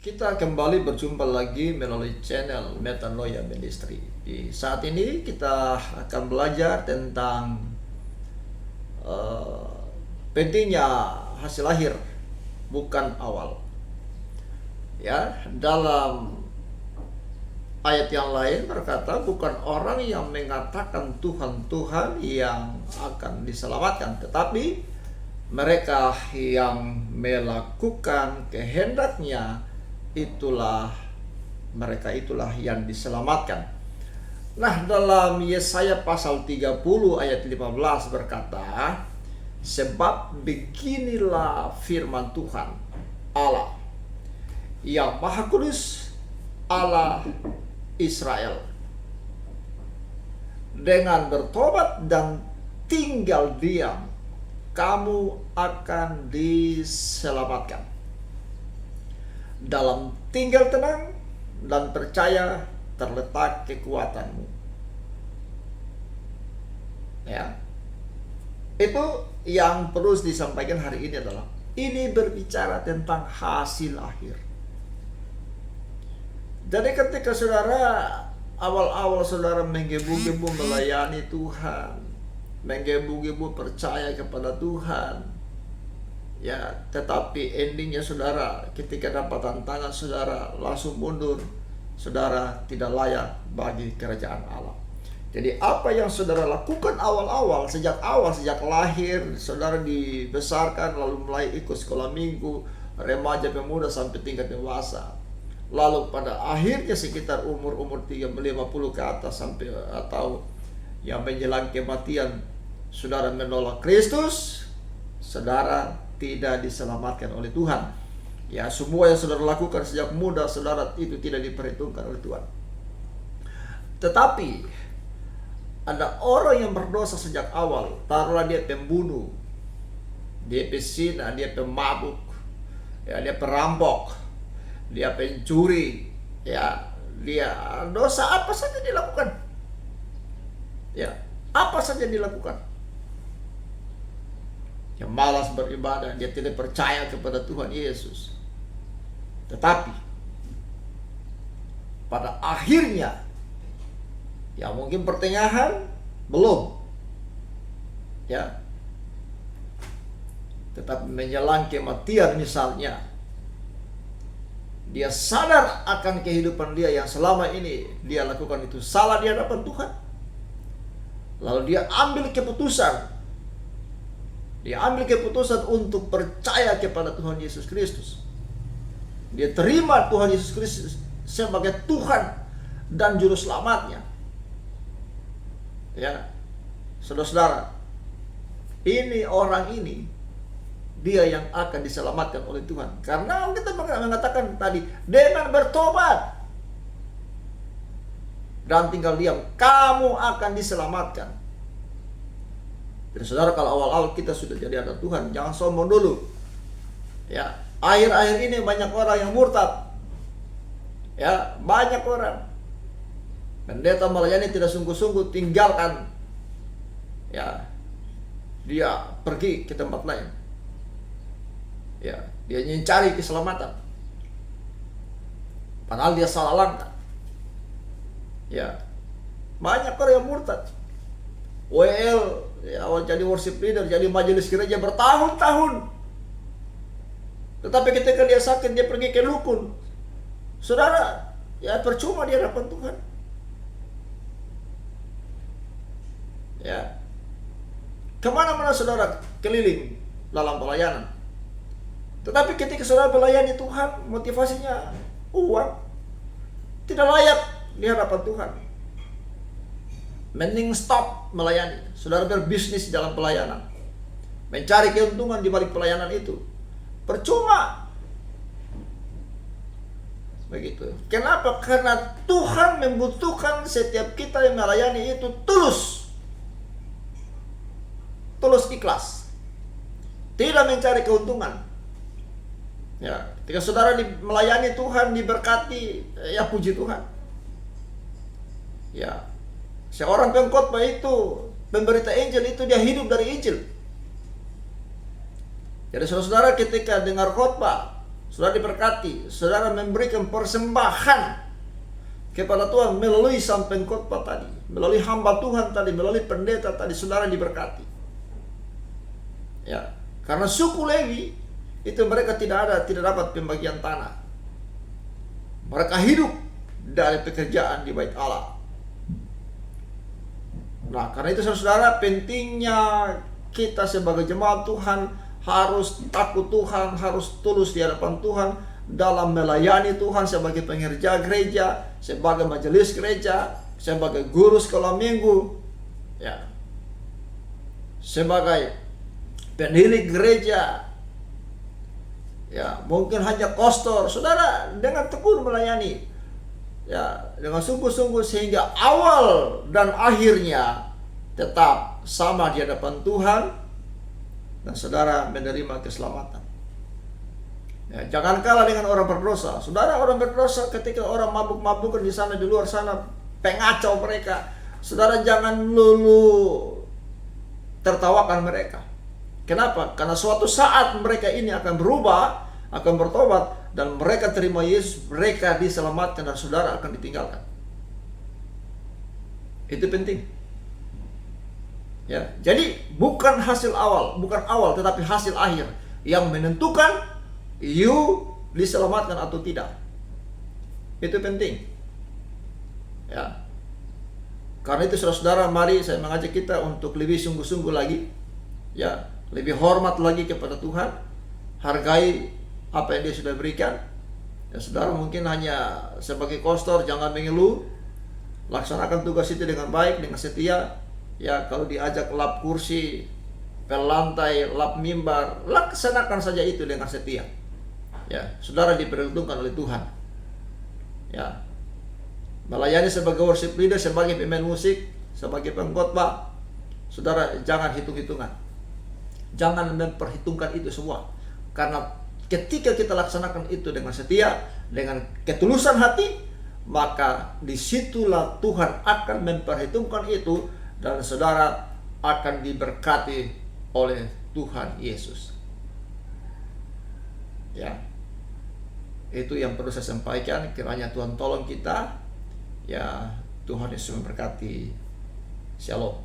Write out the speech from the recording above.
Kita kembali berjumpa lagi melalui channel Metanoia Ministry. Di saat ini kita akan belajar tentang eh, pentingnya hasil akhir, bukan awal. Ya, dalam ayat yang lain berkata, bukan orang yang mengatakan Tuhan, Tuhan yang akan diselamatkan, tetapi mereka yang melakukan kehendaknya, mereka itulah yang diselamatkan. Nah, dalam Yesaya pasal 30 ayat 15 berkata, sebab beginilah firman Tuhan Allah yang Maha Kudus, Allah Israel, dengan bertobat dan tinggal diam, kamu akan diselamatkan. Dalam tinggal tenang dan percaya terletak kekuatanmu. Ya, itu yang perlu disampaikan hari ini adalah ini berbicara tentang hasil akhir. Jadi ketika saudara awal-awal saudara menggebu-gebu melayani Tuhan, menggebu-gebu percaya kepada Tuhan, ya, tetapi endingnya saudara ketika dapat tantangan saudara langsung mundur, saudara tidak layak bagi kerajaan Allah. Jadi apa yang saudara lakukan awal-awal, sejak lahir saudara dibesarkan, lalu mulai ikut sekolah minggu, remaja, pemuda sampai tingkat dewasa, lalu pada akhirnya sekitar umur 50 ke atas sampai atau yang menjelang kematian, saudara menolak Kristus, saudara tidak diselamatkan oleh Tuhan. Ya, semua yang saudara lakukan sejak muda saudara itu tidak diperhitungkan oleh Tuhan. Tetapi ada orang yang berdosa sejak awal, taruhlah dia pembunuh, dia pesina, dia pemabuk, ya, dia perampok, dia pencuri, ya, dia dosa apa saja dilakukan. Ya, apa saja dilakukan. Yang malas beribadah, dia tidak percaya kepada Tuhan Yesus. Tetapi pada akhirnya, ya mungkin pertengahan belum, ya, tetapi menjelang kematian misalnya, dia sadar akan kehidupan dia yang selama ini dia lakukan itu salah di hadapan Tuhan. Lalu dia ambil keputusan. Dia ambil keputusan untuk percaya kepada Tuhan Yesus Kristus. Dia terima Tuhan Yesus Kristus sebagai Tuhan dan Juru Selamatnya. Ya, saudara-saudara, orang ini dia yang akan diselamatkan oleh Tuhan. Karena kita mengatakan tadi, dengan bertobat dan tinggal diam, kamu akan diselamatkan. Jadi saudara, kalau awal-awal kita sudah jadi anak Tuhan, jangan sombong dulu. Ya, akhir-akhir ini banyak orang yang murtad. Ya, banyak orang. Pendeta melayani tidak sungguh-sungguh, tinggalkan. Ya, dia pergi ke tempat lain. Ya, dia mencari keselamatan. Padahal dia salah langkah. Ya, banyak orang yang murtad. WL, ya, awal jadi worship leader, jadi majelis gereja bertahun-tahun. Tetapi ketika dia sakit, dia pergi ke dukun. Saudara, ya percuma di hadapan Tuhan. Ya, kemana-mana saudara keliling dalam pelayanan. Tetapi ketika saudara melayani Tuhan, motivasinya uang, tidak layak di hadapan Tuhan. Mending stop melayani. Saudara berbisnis dalam pelayanan, mencari keuntungan di balik pelayanan itu, percuma. Begitu. Kenapa? Karena Tuhan membutuhkan setiap kita yang melayani itu tulus ikhlas, tidak mencari keuntungan. Ya, ketika saudara melayani Tuhan, diberkati, ya puji Tuhan. Ya, seorang pengkhotbah itu, pemberita Injil itu, dia hidup dari Injil. Jadi saudara-saudara ketika dengar khotbah, saudara diberkati, saudara memberikan persembahan kepada Tuhan melalui sampai khotbah tadi, melalui hamba Tuhan tadi, melalui pendeta tadi, saudara diberkati. Ya, karena suku Lewi itu mereka tidak dapat pembagian tanah. Mereka hidup dari pekerjaan di bait Allah. Nah, karena itu saudara, pentingnya kita sebagai jemaat Tuhan harus takut Tuhan, harus tulus di hadapan Tuhan dalam melayani Tuhan sebagai pengerja gereja, sebagai majelis gereja, sebagai guru sekolah minggu, ya, sebagai pendidik gereja, ya, mungkin hanya kostor. Saudara dengan tekun melayani, ya, dengan sungguh-sungguh sehingga awal dan akhirnya tetap sama di hadapan Tuhan, dan saudara menerima keselamatan. Ya, jangan kalah dengan orang berdosa. Saudara, orang berdosa ketika orang mabuk-mabukan di sana, di luar sana, pengacau mereka, saudara jangan lulu tertawakan mereka. Kenapa? Karena suatu saat mereka ini akan berubah, akan bertobat, dan mereka terima Yesus, mereka diselamatkan, dan saudara akan ditinggalkan. Itu penting. Ya, jadi bukan hasil awal, tetapi hasil akhir yang menentukan you diselamatkan atau tidak. Itu penting. Ya. Karena itu saudara, mari saya mengajak kita untuk lebih sungguh-sungguh lagi, ya, lebih hormat lagi kepada Tuhan, hargai apa yang Dia sudah berikan. Ya, saudara mungkin hanya sebagai kostor, jangan mengeluh, laksanakan tugas itu dengan baik, dengan setia. Ya, kalau diajak lap kursi, pel lantai, lap mimbar, laksanakan saja itu dengan setia. Ya, saudara diperhitungkan oleh Tuhan. Ya, melayani sebagai worship leader, sebagai pemain musik, sebagai pengkhotbah, saudara jangan hitung-hitungan, jangan memperhitungkan itu semua. Karena ketika kita laksanakan itu dengan setia, dengan ketulusan hati, maka disitulah Tuhan akan memperhitungkan itu, dan saudara akan diberkati oleh Tuhan Yesus. Ya, itu yang perlu saya sampaikan. Kiranya Tuhan tolong kita. Ya, Tuhan Yesus memberkati. Shalom.